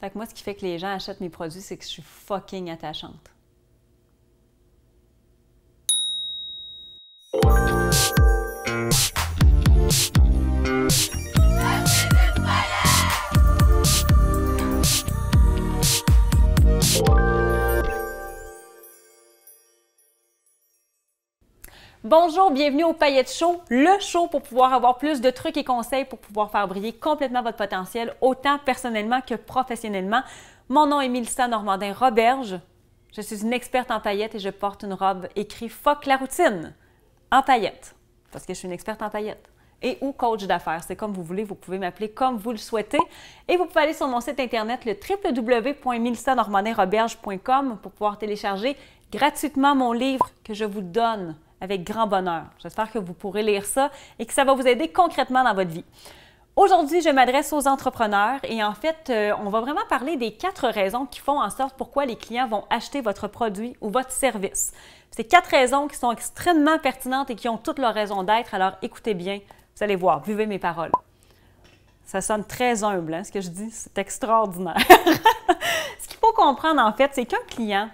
Fait que moi, ce qui fait que les gens achètent mes produits, c'est que je suis fucking attachante. Bonjour, bienvenue au Paillettes Show, le show pour pouvoir avoir plus de trucs et conseils pour pouvoir faire briller complètement votre potentiel, autant personnellement que professionnellement. Mon nom est Mélissa Normandin-Roberge. Je suis une experte en paillettes et je porte une robe écrite « Fuck la routine » en paillettes, parce que je suis une experte en paillettes. Et ou coach d'affaires, c'est comme vous voulez, vous pouvez m'appeler comme vous le souhaitez. Et vous pouvez aller sur mon site internet, le www.melissanormandinroberge.com pour pouvoir télécharger gratuitement mon livre que je vous donne avec grand bonheur. J'espère que vous pourrez lire ça et que ça va vous aider concrètement dans votre vie. Aujourd'hui, je m'adresse aux entrepreneurs et en fait, on va vraiment parler des 4 raisons qui font en sorte pourquoi les clients vont acheter votre produit ou votre service. C'est 4 raisons qui sont extrêmement pertinentes et qui ont toutes leurs raisons d'être, alors écoutez bien, vous allez voir, buvez mes paroles. Ça sonne très humble, hein, ce que je dis, c'est extraordinaire. Ce qu'il faut comprendre en fait, c'est qu'un client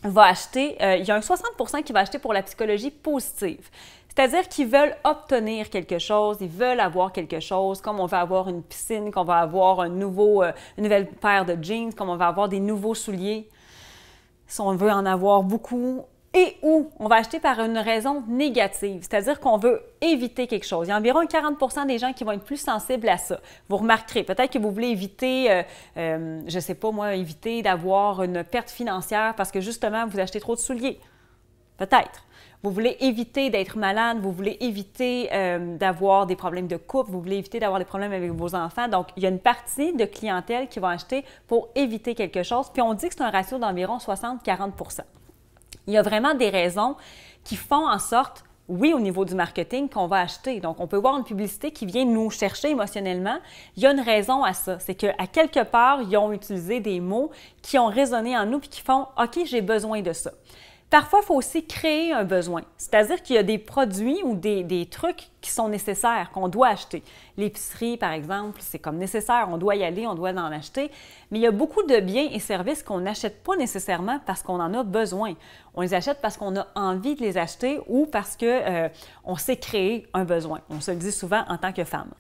va acheter, il y a un 60% qui va acheter pour la psychologie positive. C'est-à-dire qu'ils veulent obtenir quelque chose, ils veulent avoir quelque chose, comme on va avoir une piscine, qu'on va avoir une nouvelle paire de jeans, comme on va avoir des nouveaux souliers, si on veut en avoir beaucoup, et ou on va acheter par une raison négative, c'est-à-dire qu'on veut éviter quelque chose. Il y a environ 40% des gens qui vont être plus sensibles à ça. Vous remarquerez, peut-être que vous voulez éviter, je ne sais pas moi, éviter d'avoir une perte financière parce que justement, vous achetez trop de souliers. Peut-être. Vous voulez éviter d'être malade, vous voulez éviter d'avoir des problèmes de couple, vous voulez éviter d'avoir des problèmes avec vos enfants. Donc, il y a une partie de clientèle qui va acheter pour éviter quelque chose. Puis, on dit que c'est un ratio d'environ 60-40%. Il y a vraiment des raisons qui font en sorte, oui, au niveau du marketing, qu'on va acheter. Donc, on peut voir une publicité qui vient nous chercher émotionnellement. Il y a une raison à ça. C'est qu'à quelque part, ils ont utilisé des mots qui ont résonné en nous puis qui font « OK, j'ai besoin de ça ». Parfois, il faut aussi créer un besoin. C'est-à-dire qu'il y a des produits ou des trucs qui sont nécessaires, qu'on doit acheter. L'épicerie, par exemple, c'est comme nécessaire, on doit y aller, on doit en acheter. Mais il y a beaucoup de biens et services qu'on n'achète pas nécessairement parce qu'on en a besoin. On les achète parce qu'on a envie de les acheter ou parce qu'on sait créer un besoin. On se le dit souvent en tant que femme.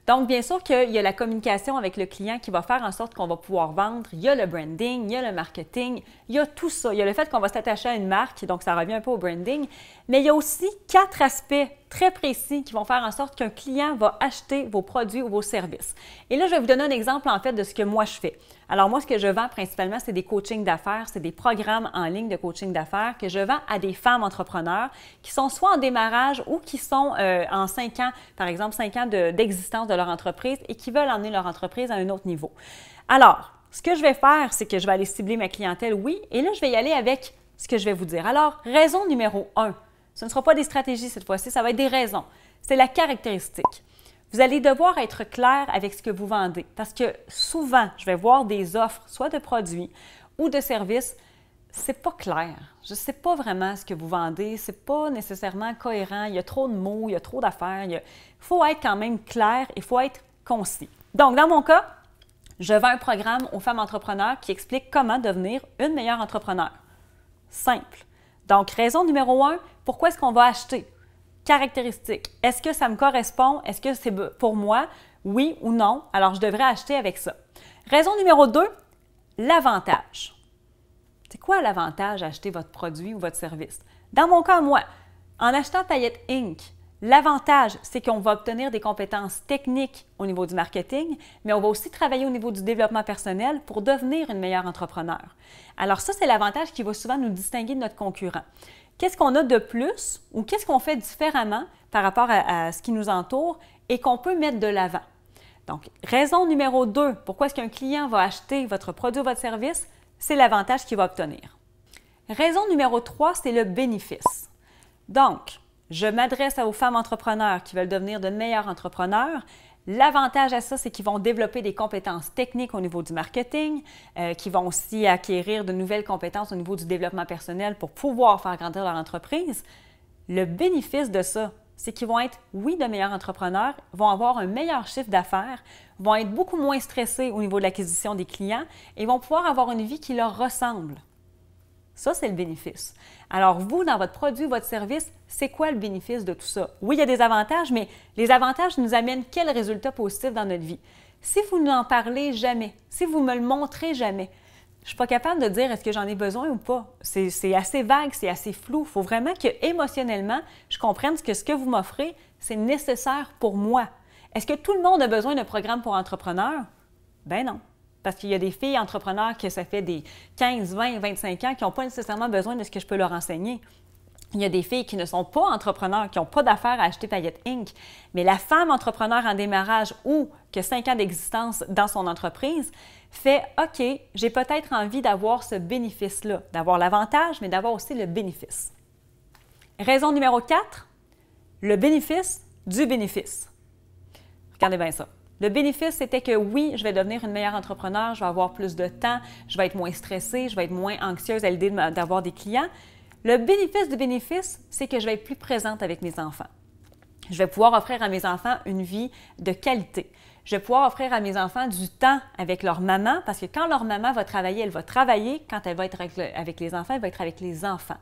Donc, bien sûr qu'il y a la communication avec le client qui va faire en sorte qu'on va pouvoir vendre. Il y a le branding, il y a le marketing, il y a tout ça. Il y a le fait qu'on va s'attacher à une marque, donc ça revient un peu au branding. Mais il y a aussi 4 aspects très précis qui vont faire en sorte qu'un client va acheter vos produits ou vos services. Et là, je vais vous donner un exemple en fait de ce que moi je fais. Alors moi, ce que je vends principalement, c'est des coachings d'affaires, c'est des programmes en ligne de coaching d'affaires que je vends à des femmes entrepreneurs qui sont soit en démarrage ou qui sont en 5 ans, par exemple 5 ans d'existence de leur entreprise et qui veulent emmener leur entreprise à un autre niveau. Alors, ce que je vais faire, c'est que je vais aller cibler ma clientèle, oui, et là, je vais y aller avec ce que je vais vous dire. Alors, raison numéro 1, ce ne sera pas des stratégies cette fois-ci, ça va être des raisons. C'est la caractéristique. Vous allez devoir être clair avec ce que vous vendez parce que souvent, je vais voir des offres, soit de produits ou de services, c'est pas clair. Je ne sais pas vraiment ce que vous vendez, c'est pas nécessairement cohérent, il y a trop de mots, il y a trop d'affaires. Il faut être quand même clair, il faut être concis. Donc, dans mon cas, je vends un programme aux femmes entrepreneurs qui explique comment devenir une meilleure entrepreneur. Simple. Donc, raison numéro 1, pourquoi est-ce qu'on va acheter? Caractéristiques. Est-ce que ça me correspond? Est-ce que c'est pour moi? Oui ou non? Alors, je devrais acheter avec ça. Raison numéro 2, l'avantage. C'est quoi l'avantage d'acheter votre produit ou votre service? Dans mon cas, moi, en achetant Paillettes Inc., l'avantage, c'est qu'on va obtenir des compétences techniques au niveau du marketing, mais on va aussi travailler au niveau du développement personnel pour devenir une meilleure entrepreneur. Alors ça, c'est l'avantage qui va souvent nous distinguer de notre concurrent. Qu'est-ce qu'on a de plus ou qu'est-ce qu'on fait différemment par rapport à ce qui nous entoure et qu'on peut mettre de l'avant? Donc, raison numéro 2, pourquoi est-ce qu'un client va acheter votre produit ou votre service? C'est l'avantage qu'il va obtenir. Raison numéro 3, c'est le bénéfice. Donc, je m'adresse aux femmes entrepreneurs qui veulent devenir de meilleurs entrepreneurs. L'avantage à ça, c'est qu'ils vont développer des compétences techniques au niveau du marketing, qui vont aussi acquérir de nouvelles compétences au niveau du développement personnel pour pouvoir faire grandir leur entreprise. Le bénéfice de ça, c'est qu'ils vont être, oui, de meilleurs entrepreneurs, vont avoir un meilleur chiffre d'affaires, vont être beaucoup moins stressés au niveau de l'acquisition des clients et vont pouvoir avoir une vie qui leur ressemble. Ça, c'est le bénéfice. Alors, vous, dans votre produit, votre service, c'est quoi le bénéfice de tout ça? Oui, il y a des avantages, mais les avantages nous amènent quels résultats positifs dans notre vie? Si vous n'en parlez jamais, si vous me le montrez jamais, je ne suis pas capable de dire est-ce que j'en ai besoin ou pas. C'est assez vague, c'est assez flou. Il faut vraiment que émotionnellement, je comprenne que ce que vous m'offrez, c'est nécessaire pour moi. Est-ce que tout le monde a besoin d'un programme pour entrepreneurs? Ben non. Parce qu'il y a des filles entrepreneurs que ça fait des 15, 20, 25 ans qui n'ont pas nécessairement besoin de ce que je peux leur enseigner. Il y a des filles qui ne sont pas entrepreneurs, qui n'ont pas d'affaires à acheter Paillettes Inc. Mais la femme entrepreneur en démarrage ou qui a 5 ans d'existence dans son entreprise fait « OK, j'ai peut-être envie d'avoir ce bénéfice-là, d'avoir l'avantage, mais d'avoir aussi le bénéfice. » Raison numéro 4, le bénéfice du bénéfice. Regardez bien ça. Le bénéfice, c'était que oui, je vais devenir une meilleure entrepreneur, je vais avoir plus de temps, je vais être moins stressée, je vais être moins anxieuse à l'idée d'avoir des clients. Le bénéfice du bénéfice, c'est que je vais être plus présente avec mes enfants. Je vais pouvoir offrir à mes enfants une vie de qualité. Je vais pouvoir offrir à mes enfants du temps avec leur maman, parce que quand leur maman va travailler, elle va travailler. Quand elle va être avec les enfants, elle va être avec les enfants.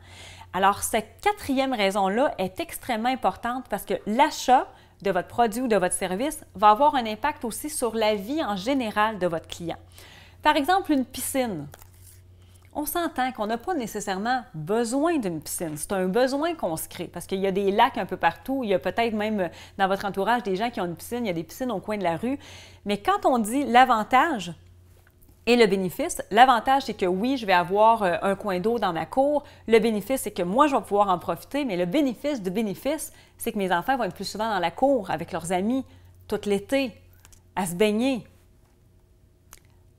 Alors, cette quatrième raison-là est extrêmement importante parce que l'achat de votre produit ou de votre service va avoir un impact aussi sur la vie en général de votre client. Par exemple, une piscine. On s'entend qu'on n'a pas nécessairement besoin d'une piscine. C'est un besoin qu'on se crée parce qu'il y a des lacs un peu partout. Il y a peut-être même dans votre entourage des gens qui ont une piscine. Il y a des piscines au coin de la rue. Mais quand on dit l'avantage et le bénéfice, l'avantage, c'est que oui, je vais avoir un coin d'eau dans ma cour. Le bénéfice, c'est que moi, je vais pouvoir en profiter. Mais le bénéfice du bénéfice, c'est que mes enfants vont être plus souvent dans la cour avec leurs amis tout l'été, à se baigner.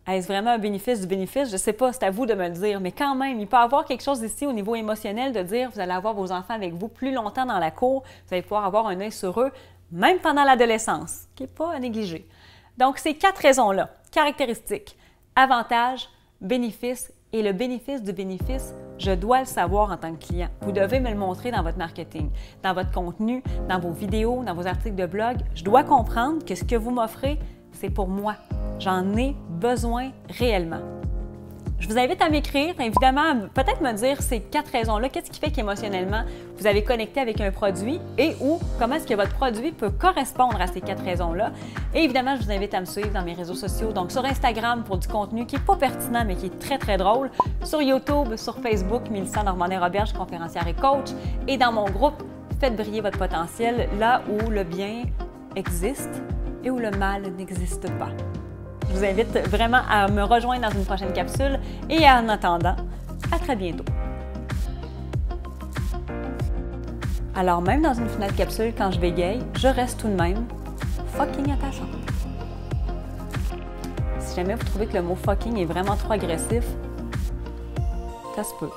Est-ce vraiment un bénéfice du bénéfice? Je ne sais pas, c'est à vous de me le dire, mais quand même, il peut y avoir quelque chose ici au niveau émotionnel de dire vous allez avoir vos enfants avec vous plus longtemps dans la cour, vous allez pouvoir avoir un œil sur eux, même pendant l'adolescence, qui n'est pas à négliger. Donc, ces 4 raisons-là, caractéristiques, avantages, bénéfices et le bénéfice du bénéfice, je dois le savoir en tant que client. Vous devez me le montrer dans votre marketing, dans votre contenu, dans vos vidéos, dans vos articles de blog. Je dois comprendre que ce que vous m'offrez, c'est pour moi. J'en ai besoin réellement. Je vous invite à m'écrire, évidemment, peut-être me dire ces 4 raisons-là, qu'est-ce qui fait qu'émotionnellement, vous avez connecté avec un produit et ou comment est-ce que votre produit peut correspondre à ces 4 raisons-là. Et évidemment, je vous invite à me suivre dans mes réseaux sociaux, donc sur Instagram pour du contenu qui n'est pas pertinent, mais qui est très, très drôle, sur YouTube, sur Facebook, Mélissa Normandin-Roberge, conférencière et coach, et dans mon groupe Faites briller votre potentiel, là où le bien existe et où le mal n'existe pas. Je vous invite vraiment à me rejoindre dans une prochaine capsule et en attendant, à très bientôt. Alors même dans une finale capsule, quand je bégaye, je reste tout de même fucking attachante. Si jamais vous trouvez que le mot fucking est vraiment trop agressif, ça se peut.